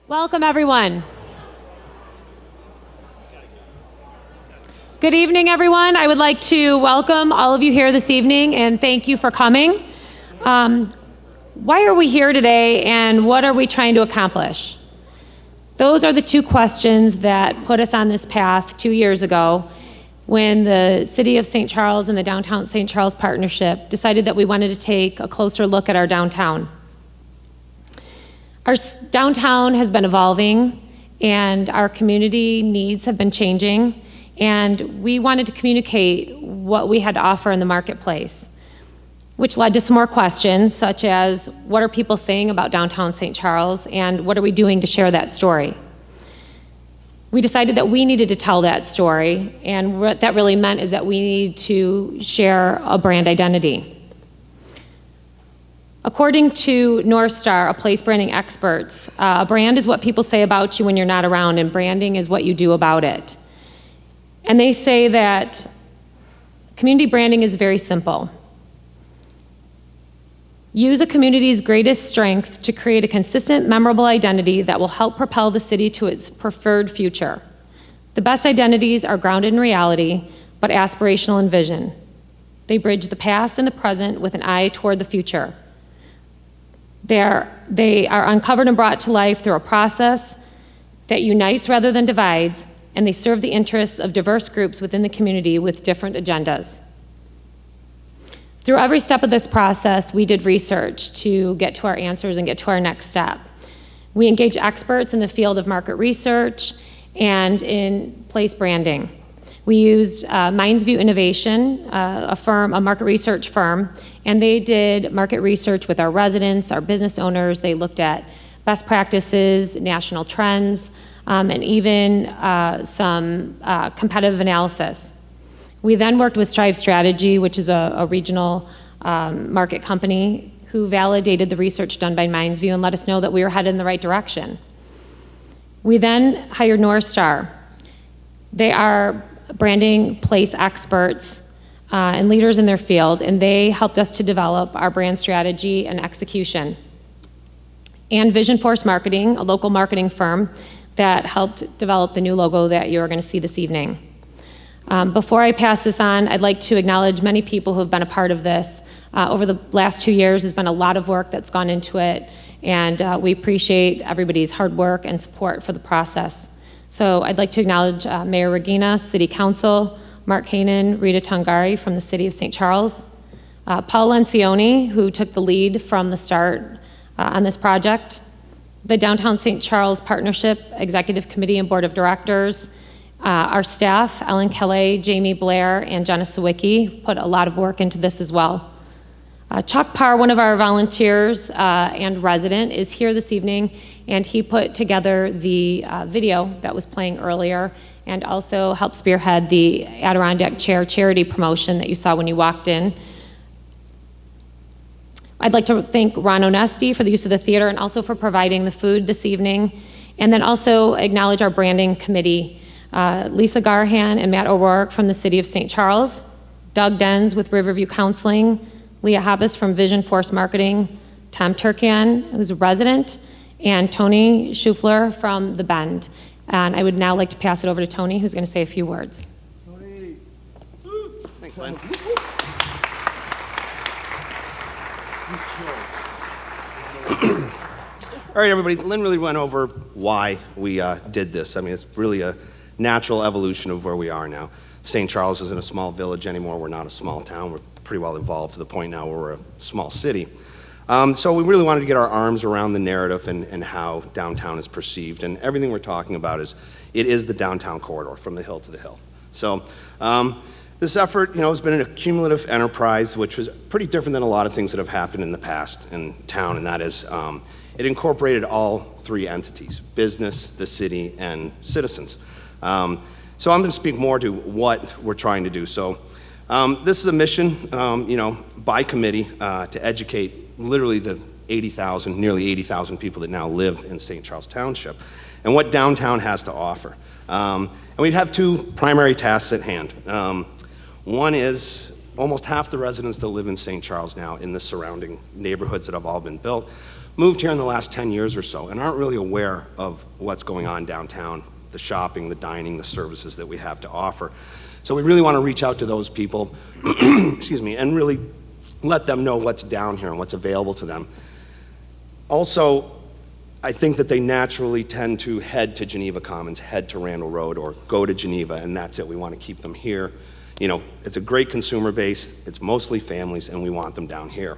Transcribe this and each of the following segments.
Welcome, everyone. Good evening, everyone. I would like to welcome all of you here this evening and thank you for coming. Why are we here today and what are we trying to accomplish? Those are the two questions that put us on this path 2 years ago when the City of St. Charles and the Downtown St. Charles Partnership decided that we wanted to take a closer look at our downtown. Our downtown has been evolving and our community needs have been changing, and we wanted to communicate what we had to offer in the marketplace, which led to some more questions such as what are people saying about downtown St. Charles and what are we doing to share that story? We decided that we needed to tell that story, and what that really meant is that we need to share a brand identity. According to North Star, a place branding experts, a brand is what people say about you when you're not around, and branding is what you do about it. And they say that community branding is very simple. Use a community's greatest strength to create a consistent, memorable identity that will help propel the city to its preferred future. The best identities are grounded in reality, but aspirational in vision. They bridge the past and the present with an eye toward the future. They are uncovered and brought to life through a process that unites rather than divides, and they serve the interests of diverse groups within the community with different agendas. Through every step of this process, we did research to get to our answers and get to our next step. We engaged experts in the field of market research and in place branding. We used Mindsview Innovation, a market research firm, and they did market research with our residents, our business owners. They looked at best practices, national trends, and even some competitive analysis. We then worked with Strive Strategy, which is a regional market company, who validated the research done by Mindsview and let us know that we were headed in the right direction. We then hired North Star. They are branding place experts and leaders in their field, and they helped us to develop our brand strategy and execution. And Vision Force Marketing, a local marketing firm that helped develop the new logo that you're going to see this evening. Before I pass this on, I'd like to acknowledge many people who have been a part of this. Over the last 2 years, there's been a lot of work that's gone into it, and we appreciate everybody's hard work and support for the process. So I'd like to acknowledge Mayor Regina, City Council, Mark Kanan, Rita Tungari from the City of St. Charles, Paul Lencioni, who took the lead from the start on this project, the Downtown St. Charles Partnership Executive Committee and Board of Directors, our staff, Ellen Kelly, Jamie Blair, and Jenna Sawicki, put a lot of work into this as well. Chuck Parr, one of our volunteers and resident, is here this evening, and he put together the video that was playing earlier and also helped spearhead the Adirondack Chair charity promotion that you saw when you walked in. I'd like to thank Ron Onesti for the use of the theater and also for providing the food this evening, and then also acknowledge our branding committee, Lisa Garhan and Matt O'Rourke from the City of St. Charles, Doug Denz with Riverview Counseling, Leah Hobbs from Vision Force Marketing, Tom Turkan, who's a resident, and Tony Schufler from The Bend. And I would now like to pass it over to Tony, who's going to say a few words. Tony. Thanks, Lynn. All right, everybody, Lynn really went over why we did this. I mean, it's really a natural evolution of where we are now. St. Charles isn't a small village anymore. We're not a small town. We're pretty well evolved to the point now where we're a small city. So we really wanted to get our arms around the narrative and how downtown is perceived. And everything we're talking about it is the downtown corridor from the hill to the hill. So this effort, has been a cumulative enterprise, which was pretty different than a lot of things that have happened in the past in town, and that is it incorporated all three entities: business, the city, and citizens. So I'm going to speak more to what we're trying to do. So this is a mission, by committee to educate literally the nearly 80,000 people that now live in St. Charles Township and what downtown has to offer. And we have two primary tasks at hand. One is almost half the residents that live in St. Charles now in the surrounding neighborhoods that have all been built moved here in the last 10 years or so and aren't really aware of what's going on downtown, the shopping, the dining, the services that we have to offer. So we really want to reach out to those people, excuse me, and really let them know what's down here and what's available to them. Also, I think that they naturally tend to head to Geneva Commons, head to Randall Road, or go to Geneva, and that's it. We want to keep them here. You know, it's a great consumer base, it's mostly families, and we want them down here.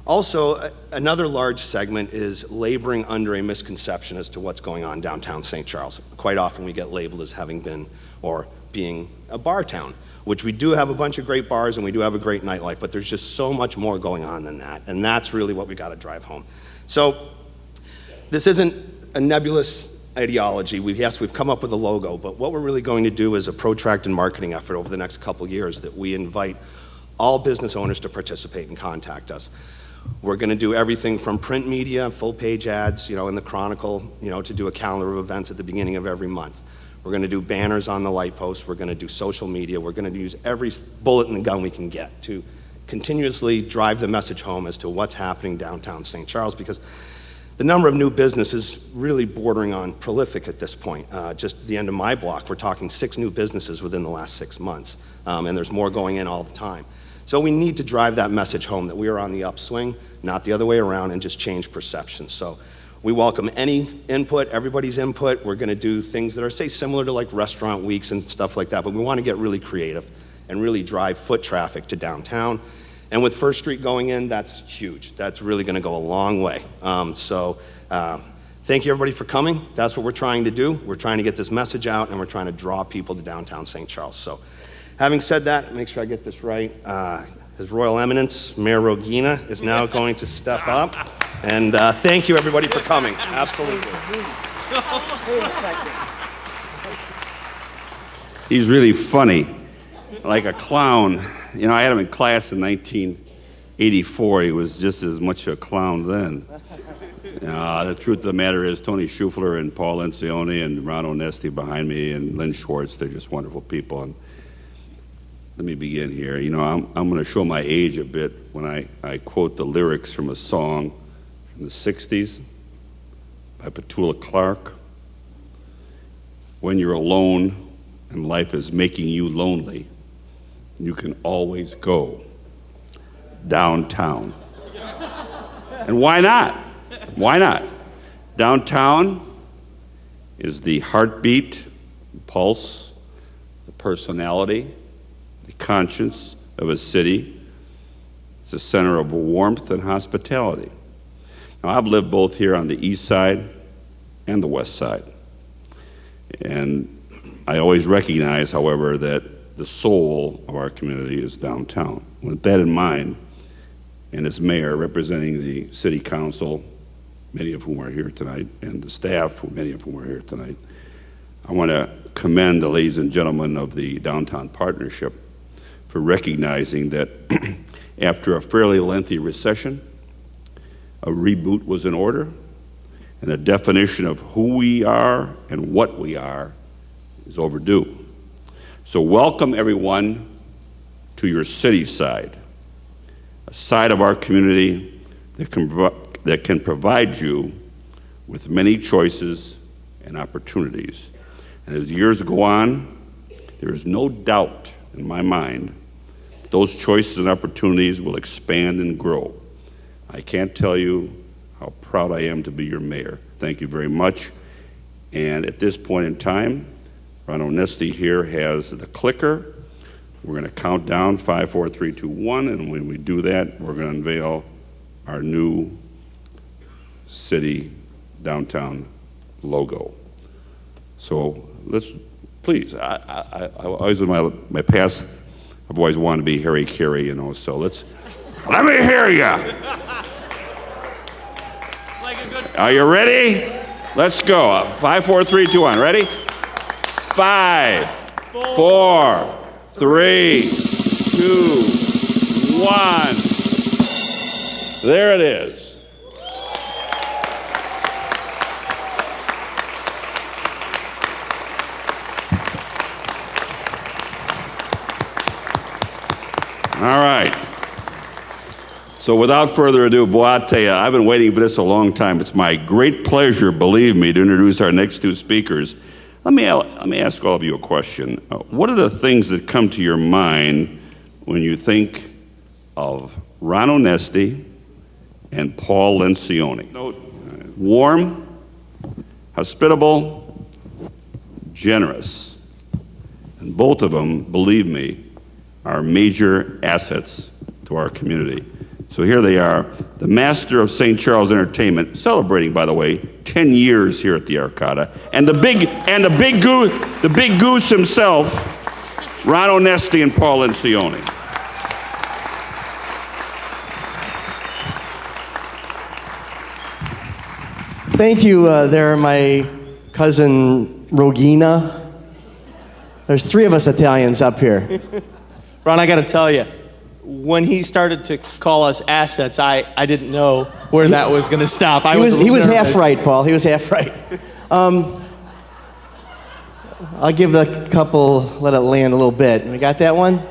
Also, another large segment is laboring under a misconception as to what's going on downtown St. Charles. Quite often we get labeled as having been or being a bar town, which we do have a bunch of great bars and we do have a great nightlife, but there's just so much more going on than that, and that's really what we got to drive home. So this isn't a nebulous ideology. Yes, we've come up with a logo, but what we're really going to do is a protracted marketing effort over the next couple years that we invite all business owners to participate and contact us. We're going to do everything from print media, full-page ads, you know, in the Chronicle, you know, to do a calendar of events at the beginning of every month. We're going to do banners on the light post. We're going to do social media. We're going to use every bullet in the gun we can get to continuously drive the message home as to what's happening downtown St. Charles, because the number of new businesses really bordering on prolific at this point. Just at the end of my block, we're talking 6 new businesses within the last 6 months, and there's more going in all the time. So we need to drive that message home that we are on the upswing, not the other way around, and just change perceptions. So we welcome any input, everybody's input. We're going to do things that are, say, similar to like restaurant weeks and stuff like that, but we want to get really creative and really drive foot traffic to downtown. And with First Street going in, that's huge. That's really going to go a long way. Thank you, everybody, for coming. That's what we're trying to do. We're trying to get this message out, and we're trying to draw people to downtown St. Charles. So having said that, make sure I get this right. His Royal Eminence, Mayor Rogina, is now going to step up. And thank you, everybody, for coming. Absolutely. Wait a second. He's really funny, like a clown. You know, I had him in class in 1984. He was just as much a clown then. The truth of the matter is, Tony Schufler and Paul Lencioni and Ron Onesti behind me and Lynn Schwartz, they're just wonderful people. And let me begin here. You know, I'm going to show my age a bit when I quote the lyrics from a song from the 60s by Petula Clark. When you're alone and life is making you lonely, you can always go downtown. And why not? Why not? Downtown is the heartbeat, the pulse, the personality, the conscience of a city. It's a center of warmth and hospitality. Now, I've lived both here on the east side and the west side. And I always recognize, however, that the soul of our community is downtown. With that in mind, and as mayor representing the city council, many of whom are here tonight, and the staff, many of whom are here tonight, I want to commend the ladies and gentlemen of the Downtown Partnership for recognizing that after a fairly lengthy recession, a reboot was in order, and a definition of who we are and what we are is overdue. So welcome everyone to your city side, a side of our community that can provide you with many choices and opportunities. And as years go on, there is no doubt in my mind those choices and opportunities will expand and grow. I can't tell you how proud I am to be your mayor. Thank you very much. And at this point in time, Ron Onesti here has the clicker. We're going to count down 5, 4, 3, 2, 1, and when we do that, we're going to unveil our new city downtown logo. So let's, please, I always in my past, I've always wanted to be Harry Carey, you know, so let me hear ya. Are you ready? Let's go. 5, 4, 3, 2, 1. Ready? 5, 4, 3, 2, 1. There it is. All right. So without further ado, boy, I tell you, I've been waiting for this a long time. It's my great pleasure, believe me, to introduce our next two speakers. Let me ask all of you a question. What are the things that come to your mind when you think of Ron Onesti and Paul Lencioni? Warm, hospitable, generous. And both of them, believe me, are major assets to our community. So here they are, the master of St. Charles Entertainment, celebrating, by the way, 10 years here at the Arcada, and the big goose himself, Ron Onesti and Paul Lencioni. Thank you there, my cousin Rogina. There's three of us Italians up here. Ron, I got to tell you, when he started to call us assets, I didn't know where that was going to stop. He was half right, Paul. He was half right. I'll give the couple, let it land a little bit. We got that one?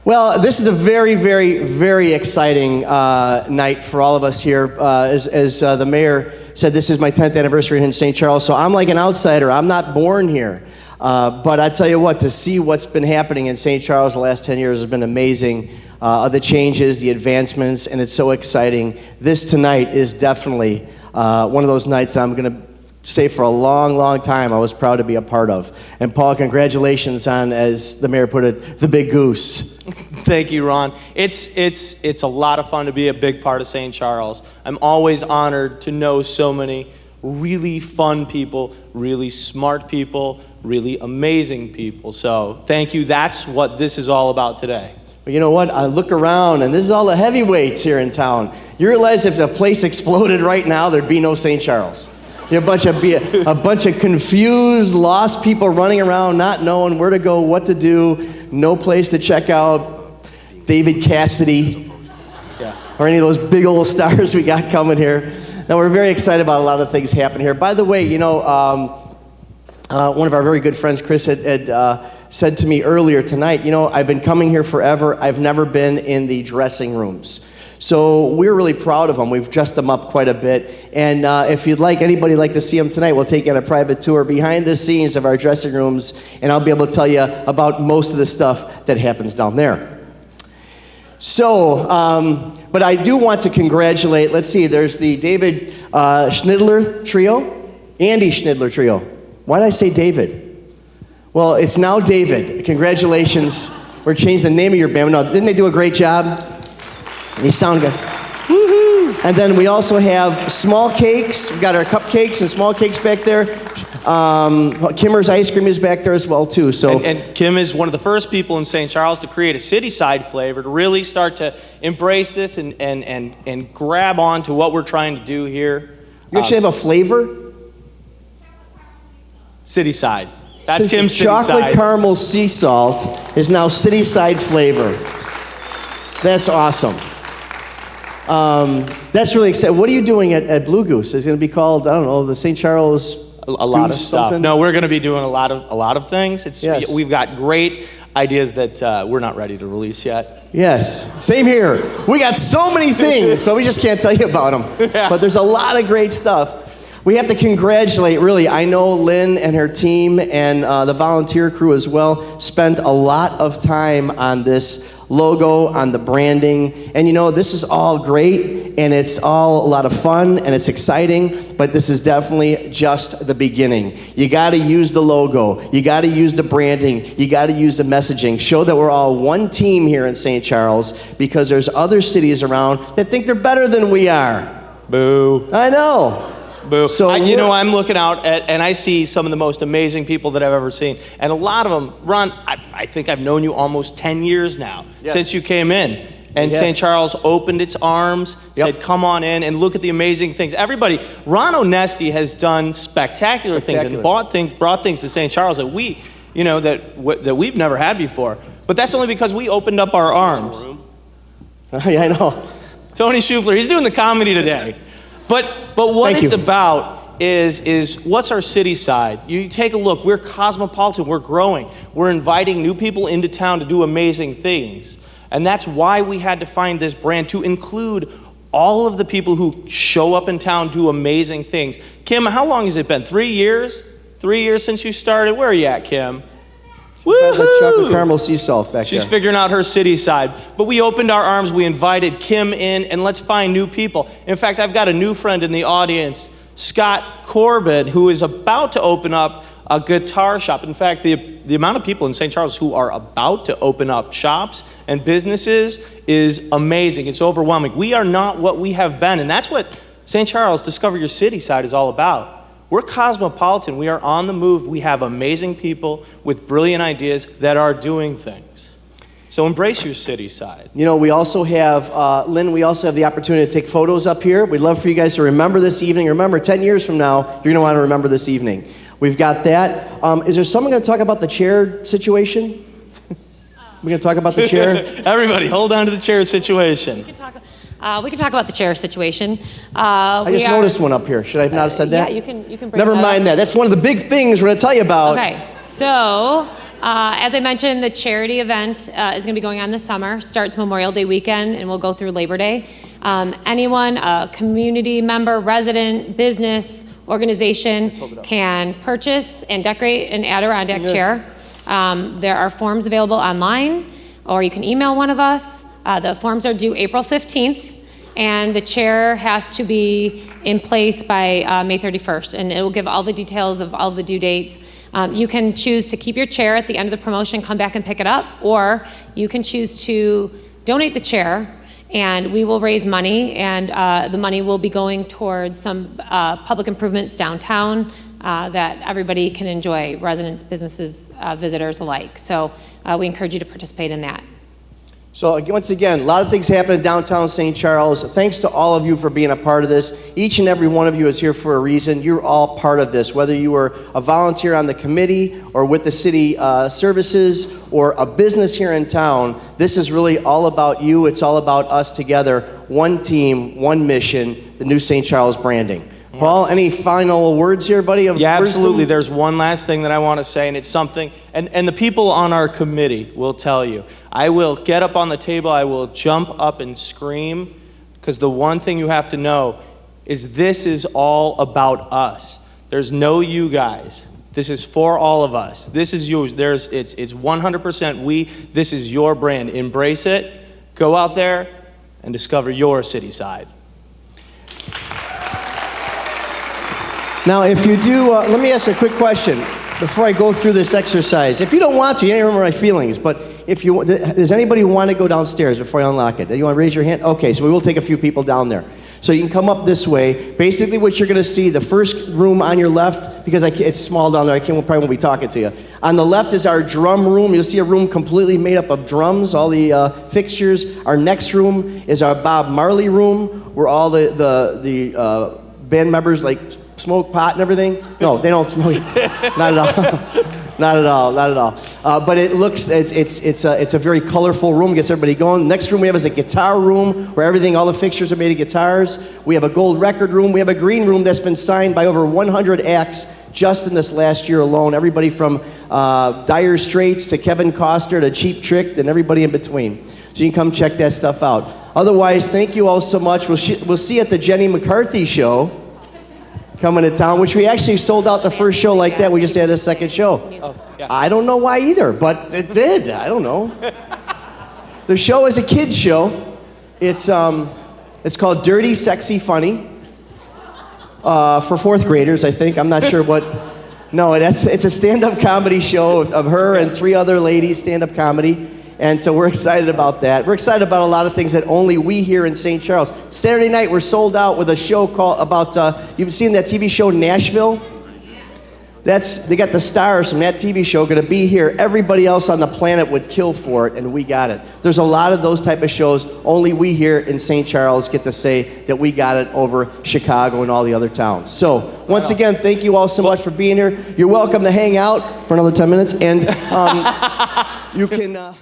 Well, this is a very, very, very exciting night for all of us here. As the mayor said, this is my 10th anniversary in St. Charles, so I'm like an outsider. I'm not born here. But I tell you what, to see what's been happening in St. Charles the last 10 years has been amazing. The changes, the advancements, and it's so exciting. This tonight is definitely one of those nights that I'm going to say for a long, long time I was proud to be a part of. And Paul, congratulations on, as the mayor put it, the big goose. Thank you, Ron. It's a lot of fun to be a big part of St. Charles. I'm always honored to know so many really fun people, really smart people, really amazing people. So thank you. That's what this is all about today. But you know what? I look around, and this is all the heavyweights here in town. You realize if the place exploded right now, there'd be no St. Charles. You know, a bunch of confused, lost people running around, not knowing where to go, what to do, no place to check out David Cassidy, Yes. or any of those big old stars we got coming here. Now, we're very excited about a lot of things happening here. By the way, you know, one of our very good friends, Chris, had said to me earlier tonight, you know, I've been coming here forever. I've never been in the dressing rooms. So we're really proud of them. We've dressed them up quite a bit. And if you'd like, anybody like to see them tonight, we'll take you on a private tour behind the scenes of our dressing rooms, and I'll be able to tell you about most of the stuff that happens down there. So, but I do want to congratulate, let's see, there's the David Schnidler Trio, Andy Schnidler Trio. Why did I say David? Well, it's now David. Congratulations. We're changing the name of your band. No, didn't they do a great job? You sound good. Woohoo! And then we also have small cakes. We've got our cupcakes and small cakes back there. Kimmer's Ice Cream is back there as well, too. So, and Kim is one of the first people in St. Charles to create a city-side flavor, to really start to embrace this and grab on to what we're trying to do here. you actually have a flavor? City-side. That's Since Kim's chocolate city-side. caramel sea salt is now city-side flavor. That's awesome. That's really exciting. What are you doing at Blue Goose? Is it going to be called, I don't know, the St. Charles A lot of Goose stuff. something? No, we're going to be doing a lot of things. Yes. We've got great ideas that we're not ready to release yet. Yes, same here. We got so many things, but we just can't tell you about them. Yeah. But there's a lot of great stuff. We have to congratulate, really, I know Lynn and her team and the volunteer crew as well spent a lot of time on this logo, on the branding. And you know, this is all great, and it's all a lot of fun, and it's exciting, but this is definitely just the beginning. You gotta use the logo, you gotta use the branding, you gotta use the messaging. Show that we're all one team here in St. Charles, because there's other cities around that think they're better than we are. Boo. I know. Boo. So I'm looking out and I see some of the most amazing people that I've ever seen. And a lot of them, Ron, I think I've known you almost 10 years now, Yes. since you came in. And Yeah. St. Charles opened its arms, said, come on in and look at the amazing things. Everybody, Ron Onesti has done spectacular things and brought things to St. Charles that we, you know, that we've never had before. But that's only because we opened up our arms. Yeah, I know. Tony Schufler, he's doing the comedy today. But what Thank it's you. about is what's our city side? You take a look, we're cosmopolitan, we're growing. We're inviting new people into town to do amazing things. And that's why we had to find this brand to include all of the people who show up in town, do amazing things. Kim, how long has it been? 3 years? 3 years since you started? Where are you at, Kim? The chocolate caramel sea salt back She's there. figuring out her city side. But we opened our arms, we invited Kim in, and let's find new people. In fact, I've got a new friend in the audience, Scott Corbett, who is about to open up a guitar shop. In fact, the amount of people in St. Charles who are about to open up shops and businesses is amazing. It's overwhelming. We are not what we have been, and that's what St. Charles Discover Your City side is all about. We're cosmopolitan. We are on the move. We have amazing people with brilliant ideas that are doing things. So embrace your city side. You know, we also have, Lynn, we also have the opportunity to take photos up here. We'd love for you guys to remember this evening. Remember, 10 years from now, you're going to want to remember this evening. We've got that. Is there someone going to talk about the chair situation? We're going to talk about the chair? Everybody, hold on to the chair situation. We can talk about the chair situation. I just noticed one up here. Should I not have said that? Yeah, you can bring Never that mind up. that. That's one of the big things we're going to tell you about. Okay, so as I mentioned, the charity event is going to be going on this summer. Starts Memorial Day weekend and will go through Labor Day. Anyone, a community member, resident, business, organization can purchase and decorate an Adirondack chair. There are forms available online, or you can email one of us. The forms are due April 15th, and the chair has to be in place by May 31st, and it will give all the details of all the due dates. You can choose to keep your chair at the end of the promotion, come back and pick it up, or you can choose to donate the chair, and we will raise money, and the money will be going towards some public improvements downtown that everybody can enjoy, residents, businesses, visitors alike. So we encourage you to participate in that. So once again, a lot of things happen in downtown St. Charles. Thanks to all of you for being a part of this. Each and every one of you is here for a reason. You're all part of this, whether you were a volunteer on the committee or with the city services or a business here in town. This is really all about you. It's all about us together. One team, one mission, the new St. Charles branding. Paul, any final words here, buddy? Yeah, absolutely. There's one last thing that I want to say, and it's something, and the people on our committee will tell you. I will get up on the table, I will jump up and scream, because the one thing you have to know is this is all about us. There's no you guys. This is for all of us. This is yours. It's 100% we. This is your brand. Embrace it. Go out there and discover your city side. Now, if you do, let me ask you a quick question before I go through this exercise. If you don't want to, you don't remember my feelings, but if you, does anybody want to go downstairs before I unlock it? Do you want to raise your hand? Okay, so we will take a few people down there. So you can come up this way. Basically what you're going to see, the first room on your left, because it's small down there, probably won't be talking to you. On the left is our drum room. You'll see a room completely made up of drums, all the fixtures. Our next room is our Bob Marley room, where all the band members like smoke pot and everything. No, they don't smoke. Not at all. Not at all. Not at all. But it looks, it's a very colorful room. Gets everybody going. Next room we have is a guitar room where all the fixtures are made of guitars. We have a gold record room. We have a green room that's been signed by over 100 acts just in this last year alone. Everybody from Dire Straits to Kevin Costner to Cheap Trick and everybody in between. So you can come check that stuff out. Otherwise, thank you all so much. We'll see you at the Jenny McCarthy show coming to town, which we actually sold out the first show like that. We just had a second show. Oh, yeah. I don't know why either, but it did. I don't know. The show is a kid's show. It's called Dirty, Sexy, Funny. For fourth graders, I think. I'm not sure what. No, it's a stand-up comedy show of her and three other ladies, stand-up comedy. And so we're excited about that. We're excited about a lot of things that only we here in St. Charles. Saturday night, we're sold out with a show called you've seen that TV show Nashville? They got the stars from that TV show going to be here. Everybody else on the planet would kill for it, and we got it. There's a lot of those type of shows. Only we here in St. Charles get to say that we got it over Chicago and all the other towns. So once again, thank you all so much for being here. You're welcome to hang out for another 10 minutes, and you can...